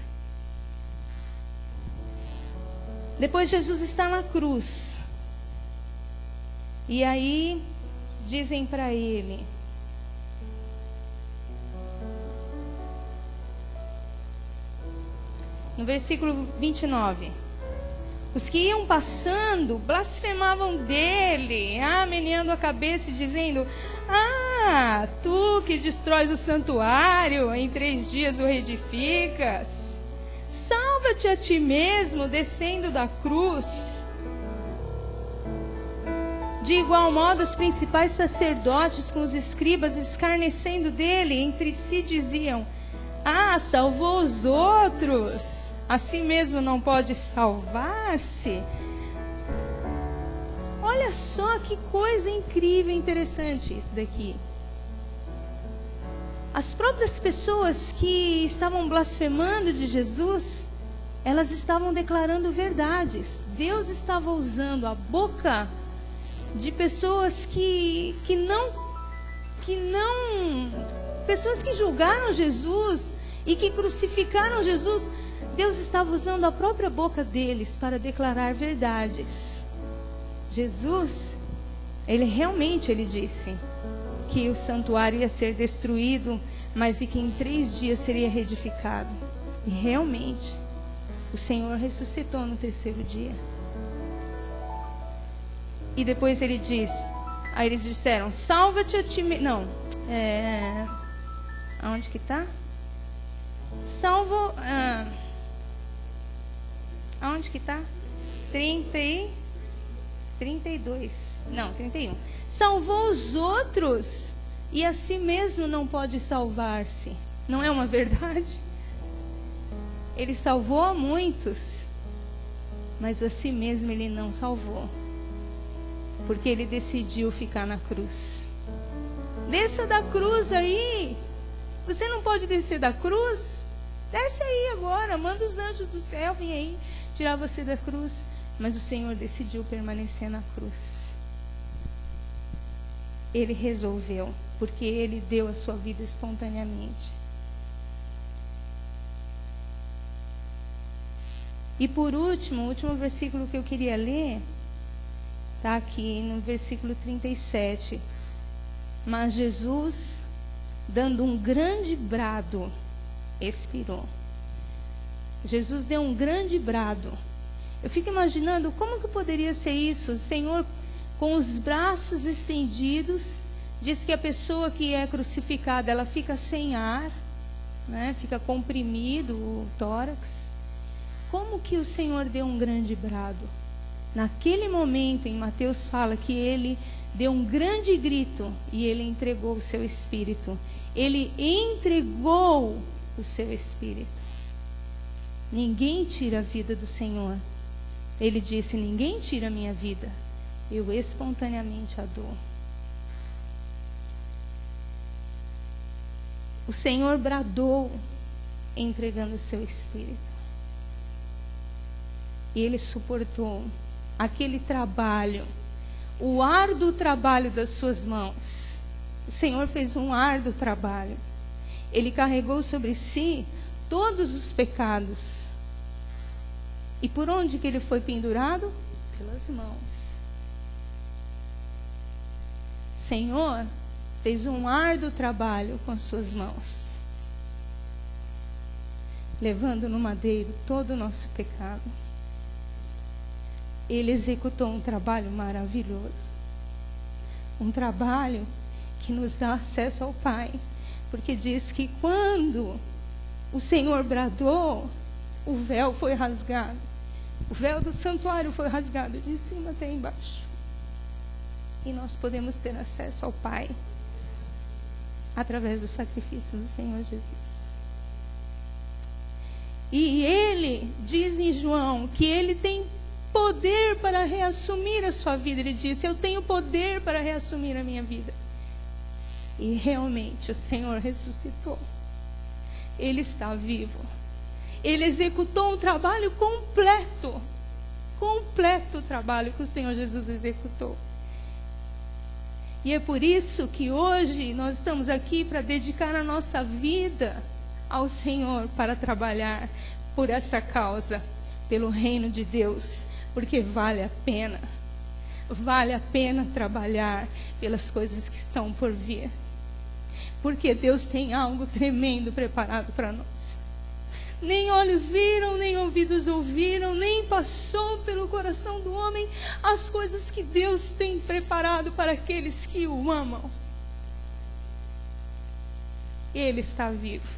Depois Jesus está na cruz. E aí dizem para ele: no versículo 29, os que iam passando blasfemavam dele, meneando a cabeça e dizendo: tu que destróis o santuário, em 3 dias o reedificas, salva-te a ti mesmo, descendo da cruz. De igual modo, os principais sacerdotes com os escribas, escarnecendo dele, entre si diziam: salvou os outros, a si mesmo não pode salvar-se. Olha só que coisa incrível e interessante isso daqui. As próprias pessoas que estavam blasfemando de Jesus, elas estavam declarando verdades. Deus estava usando a boca de pessoas que pessoas que julgaram Jesus e que crucificaram Jesus. Deus estava usando a própria boca deles para declarar verdades. Jesus, ele disse que o santuário ia ser destruído, mas e que em 3 dias seria reedificado. E realmente, o Senhor ressuscitou no 3º dia. E depois ele diz, aí eles disseram: salva-te a ti mesmo. Não, aonde que está? Aonde que está? 32. Não, 31. Salvou os outros e a si mesmo não pode salvar-se. Não é uma verdade? Ele salvou a muitos, mas a si mesmo ele não salvou, porque ele decidiu ficar na cruz. Desça da cruz aí. Você não pode descer da cruz? Desce aí agora, manda os anjos do céu, vem aí tirar você da cruz. Mas o Senhor decidiu permanecer na cruz. Ele resolveu, porque ele deu a sua vida espontaneamente. E por último, o último versículo que eu queria ler está aqui no versículo 37. Mas Jesus, dando um grande brado, expirou. Jesus deu um grande brado. Eu fico imaginando como que poderia ser isso. O Senhor, com os braços estendidos, diz que a pessoa que é crucificada, ela fica sem ar, né? Fica comprimido o tórax. Como que o Senhor deu um grande brado? Naquele momento, em Mateus fala que ele deu um grande grito e ele entregou o seu espírito. Ele entregou o seu espírito. Ninguém tira a vida do Senhor. Ele disse: ninguém tira a minha vida, eu espontaneamente a dou. O Senhor bradou, entregando o seu espírito. E ele suportou aquele trabalho, o árduo trabalho das suas mãos. O Senhor fez um árduo trabalho. Ele carregou sobre si todos os pecados. E por onde que ele foi pendurado? Pelas mãos. O Senhor fez um árduo trabalho com as suas mãos, levando no madeiro todo o nosso pecado. Ele executou um trabalho maravilhoso, um trabalho que nos dá acesso ao Pai, porque diz que quando o Senhor bradou, o véu foi rasgado. O véu do santuário foi rasgado de cima até embaixo. E nós podemos ter acesso ao Pai através do sacrifício do Senhor Jesus. E ele diz em João que ele tem poder para reassumir a sua vida. Ele disse: eu tenho poder para reassumir a minha vida. E realmente o Senhor ressuscitou. Ele está vivo. Ele executou um trabalho completo. Completo o trabalho que o Senhor Jesus executou. E é por isso que hoje nós estamos aqui para dedicar a nossa vida ao Senhor, para trabalhar por essa causa, pelo reino de Deus, porque vale a pena. vale a pena trabalhar pelas coisas que estão por vir. Porque Deus tem algo tremendo preparado para nós. Nem olhos viram, nem ouvidos ouviram, nem passou pelo coração do homem as coisas que Deus tem preparado para aqueles que o amam. Ele está vivo.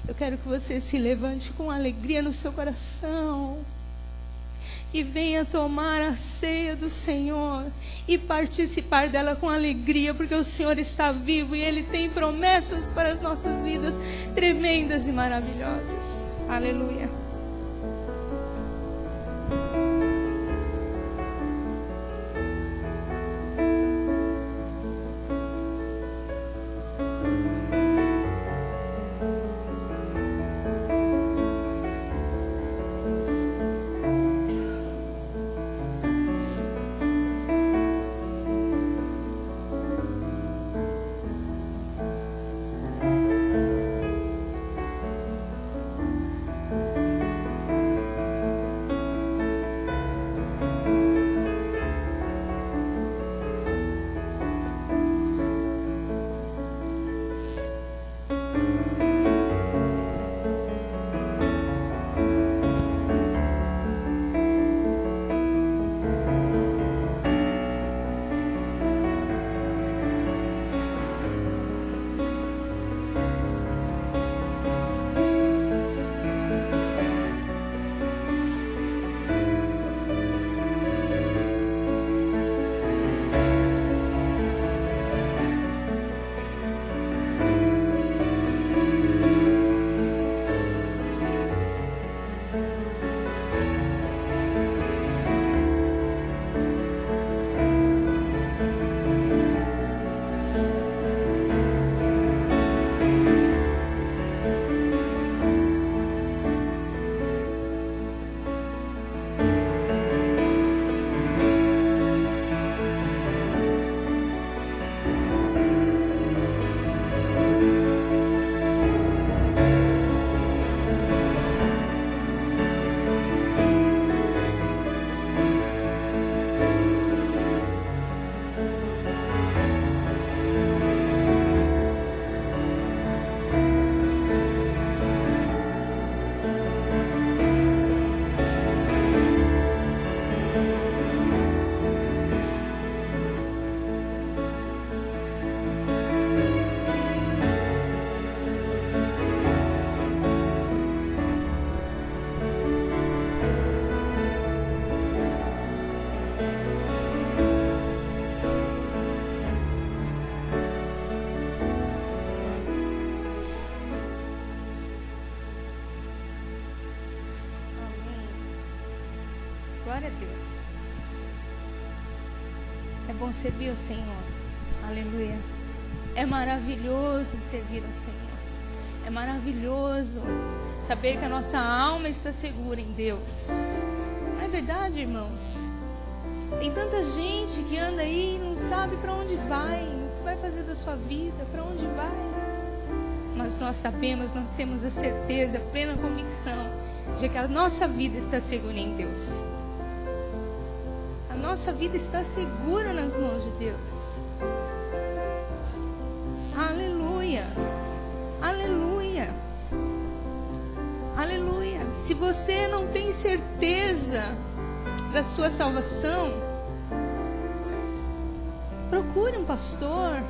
Eu quero que você se levante com alegria no seu coração e venha tomar a ceia do Senhor e participar dela com alegria, porque o Senhor está vivo e Ele tem promessas para as nossas vidas tremendas e maravilhosas. Aleluia. Glória a Deus. É bom servir ao Senhor. Aleluia. É maravilhoso servir ao Senhor. É maravilhoso saber que a nossa alma está segura em Deus. Não é verdade, irmãos? Tem tanta gente que anda aí e não sabe para onde vai, o que vai fazer da sua vida, para onde vai. Mas nós sabemos, nós temos a certeza, a plena convicção de que a nossa vida está segura em Deus. A nossa vida está segura nas mãos de Deus. Aleluia. Aleluia. Aleluia. Se você não tem certeza da sua salvação, procure um pastor.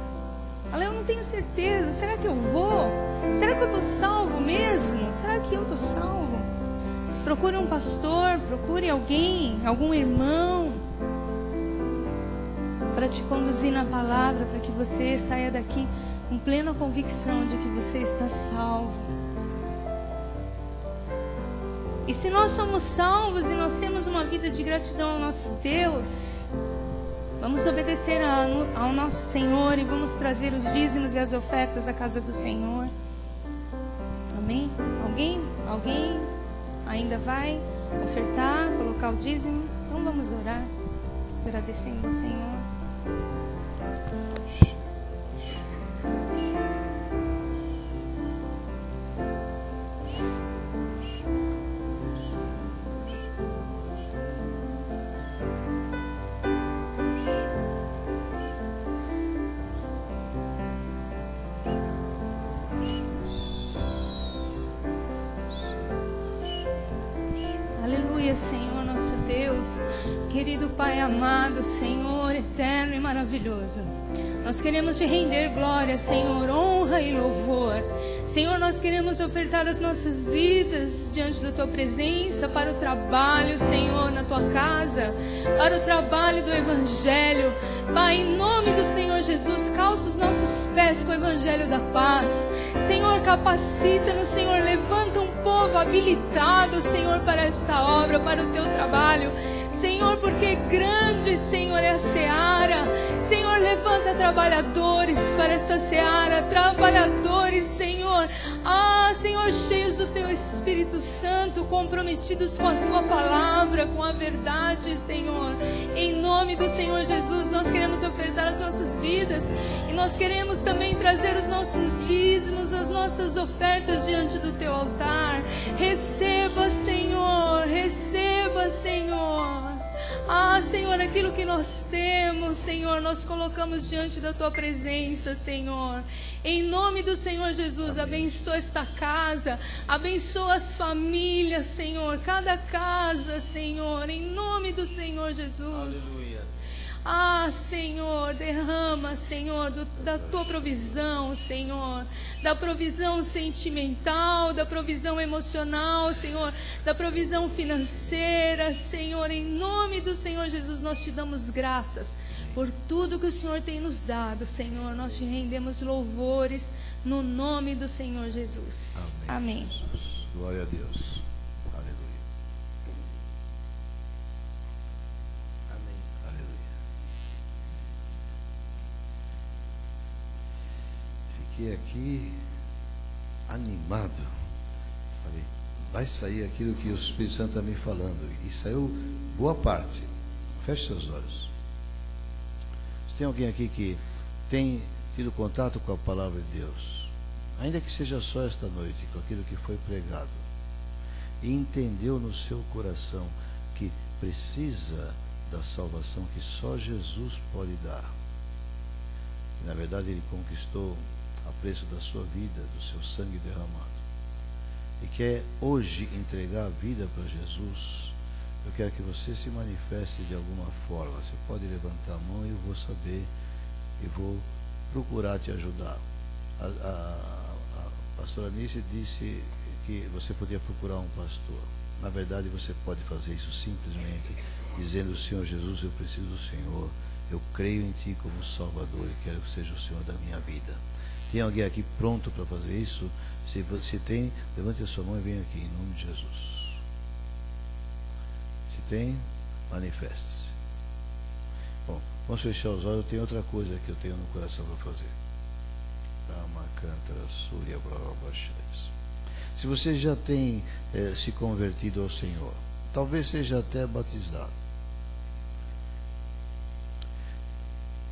Eu não tenho certeza. Será que eu vou? Será que eu estou salvo mesmo? Será que eu estou salvo? Procure um pastor, procure alguém, algum irmão, para te conduzir na palavra, para que você saia daqui com plena convicção de que você está salvo. E se nós somos salvos e nós temos uma vida de gratidão ao nosso Deus, vamos obedecer ao nosso Senhor e vamos trazer os dízimos e as ofertas à casa do Senhor. Amém? Alguém ainda vai ofertar, colocar o dízimo? Então vamos orar, agradecendo ao Senhor. querido Pai amado, Senhor, eterno e maravilhoso, nós queremos te render glória, Senhor, honra e louvor. Senhor, nós queremos ofertar as nossas vidas diante da Tua presença, para o trabalho, Senhor, na Tua casa, para o trabalho do Evangelho. Pai, em nome do Senhor Jesus, calça os nossos pés com o Evangelho da paz. Senhor, capacita-nos, Senhor, levanta um povo habilitado, Senhor, para esta obra, para o Teu trabalho. Senhor, porque grande, Senhor, é a seara. Senhor, levanta trabalhadores para essa seara, trabalhadores, Senhor, Senhor, cheios do Teu Espírito Santo, comprometidos com a Tua palavra, com a verdade, Senhor. Em nome do Senhor Jesus, nós queremos ofertar as nossas vidas e nós queremos também trazer os nossos dízimos, as nossas ofertas diante do Teu altar. Receba, Senhor, receba, Senhor. Senhor, aquilo que nós temos, Senhor, nós colocamos diante da Tua presença, Senhor. Em nome do Senhor Jesus, abençoa esta casa, abençoa as famílias, Senhor, cada casa, Senhor, em nome do Senhor Jesus. Aleluia. Senhor, derrama, Senhor, da Tua provisão, Senhor, da provisão sentimental, da provisão emocional, Senhor, da provisão financeira, Senhor, em nome do Senhor Jesus, nós Te damos graças por tudo que o Senhor tem nos dado, Senhor, nós Te rendemos louvores no nome do Senhor Jesus. Amém. Jesus. Glória a Deus. Fiquei aqui animado. Falei, vai sair aquilo que o Espírito Santo está me falando. E saiu boa parte. Feche seus olhos. Se tem alguém aqui que tem tido contato com a palavra de Deus, ainda que seja só esta noite, com aquilo que foi pregado, e entendeu no seu coração que precisa da salvação que só Jesus pode dar, que na verdade Ele conquistou a preço da sua vida, do seu sangue derramado, e quer hoje entregar a vida para Jesus, eu quero que você se manifeste de alguma forma. Você pode levantar a mão e eu vou saber e vou procurar te ajudar. A pastora Anice disse que você podia procurar um pastor. Na verdade, você pode fazer isso simplesmente dizendo: Senhor Jesus, eu preciso do Senhor, eu creio em Ti como Salvador e quero que seja o Senhor da minha vida. Tem alguém aqui pronto para fazer isso? Se tem, levante a sua mão e venha aqui, em nome de Jesus. Se tem, manifeste-se. Bom, vamos fechar os olhos. Tem outra coisa que eu tenho no coração para fazer. Se você já tem se convertido ao Senhor, talvez seja até batizado,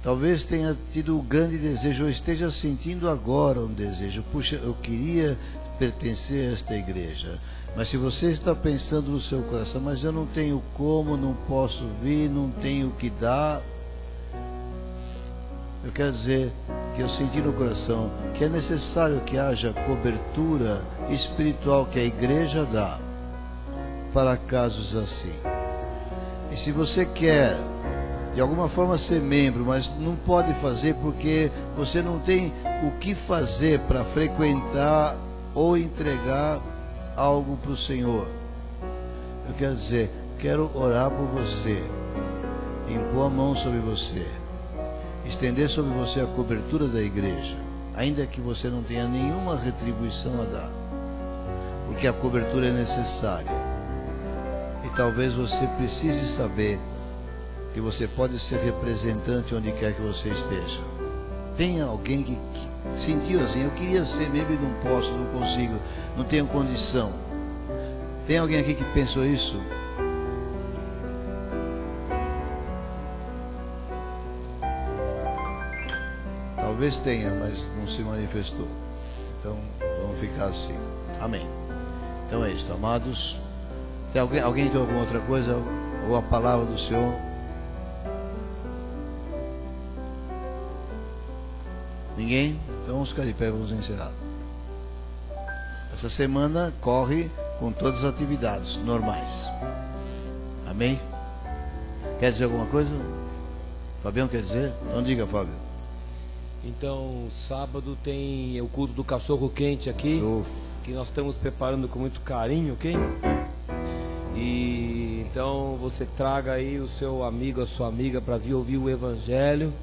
talvez tenha tido um grande desejo, ou esteja sentindo agora um desejo: puxa, eu queria pertencer a esta igreja. Mas se você está pensando no seu coração: mas eu não tenho como, não posso vir, não tenho o que dar, eu quero dizer que eu senti no coração que é necessário que haja cobertura espiritual que a igreja dá para casos assim. E se você quer de alguma forma ser membro, mas não pode fazer porque você não tem o que fazer para frequentar ou entregar algo para o Senhor, eu quero dizer, quero orar por você, impor a mão sobre você, estender sobre você a cobertura da igreja, ainda que você não tenha nenhuma retribuição a dar, porque a cobertura é necessária. E talvez você precise saber que você pode ser representante onde quer que você esteja. Tem alguém que sentiu assim: eu queria ser membro e não posso, não consigo, não tenho condição. Tem alguém aqui que pensou isso? Talvez tenha, mas não se manifestou. Então vamos ficar assim. Amém. Então é isso, amados. Tem alguém tem alguma outra coisa? Ou a palavra do Senhor? Ninguém? Então vamos ficar de pé e vamos encerrar. Essa semana corre com todas as atividades normais. Amém? Quer dizer alguma coisa? Fabião quer dizer? Não diga, Fábio. Então, sábado tem o culto do cachorro quente aqui, que nós estamos preparando com muito carinho, ok? E então você traga aí o seu amigo, a sua amiga para vir ouvir o evangelho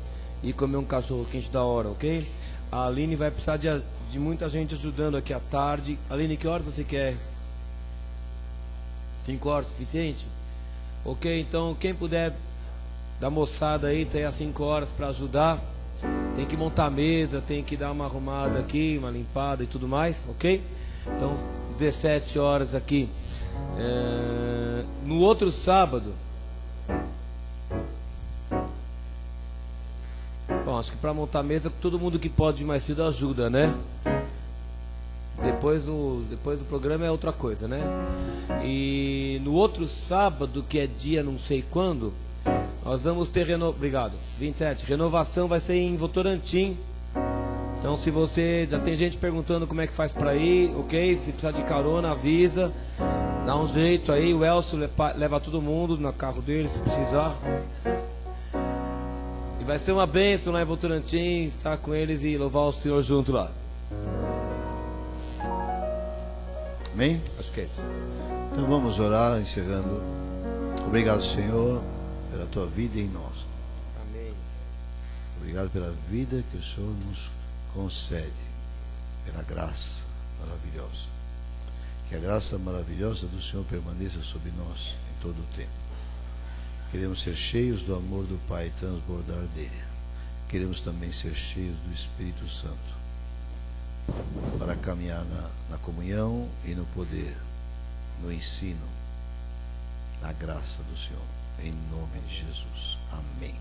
e comer um cachorro quente da hora, ok? A Aline vai precisar de muita gente ajudando aqui à tarde. Aline, que horas você quer? 5 horas, suficiente? Ok, então quem puder da moçada aí, tem as 5 horas para ajudar. Tem que montar a mesa, tem que dar uma arrumada aqui, uma limpada e tudo mais, ok? Então 17 horas aqui. No outro sábado, bom, acho que para montar a mesa todo mundo que pode ir mais cedo ajuda, né? Depois do programa é outra coisa, né? E no outro sábado, que é dia não sei quando, nós vamos ter obrigado, 27, renovação vai ser em Votorantim. Então se você, já tem gente perguntando como é que faz para ir, ok? Se precisar de carona, avisa, dá um jeito aí, o Elcio leva todo mundo no carro dele se precisar. E vai ser uma bênção lá em Votorantim, estar com eles e louvar o Senhor junto lá. Amém? Acho que é isso. Então vamos orar, encerrando. Obrigado, Senhor, pela tua vida em nós. Amém. Obrigado pela vida que o Senhor nos concede, pela graça maravilhosa. Que a graça maravilhosa do Senhor permaneça sobre nós em todo o tempo. Queremos ser cheios do amor do Pai e transbordar dele. Queremos também ser cheios do Espírito Santo para caminhar na comunhão e no poder, no ensino, na graça do Senhor. Em nome de Jesus. Amém.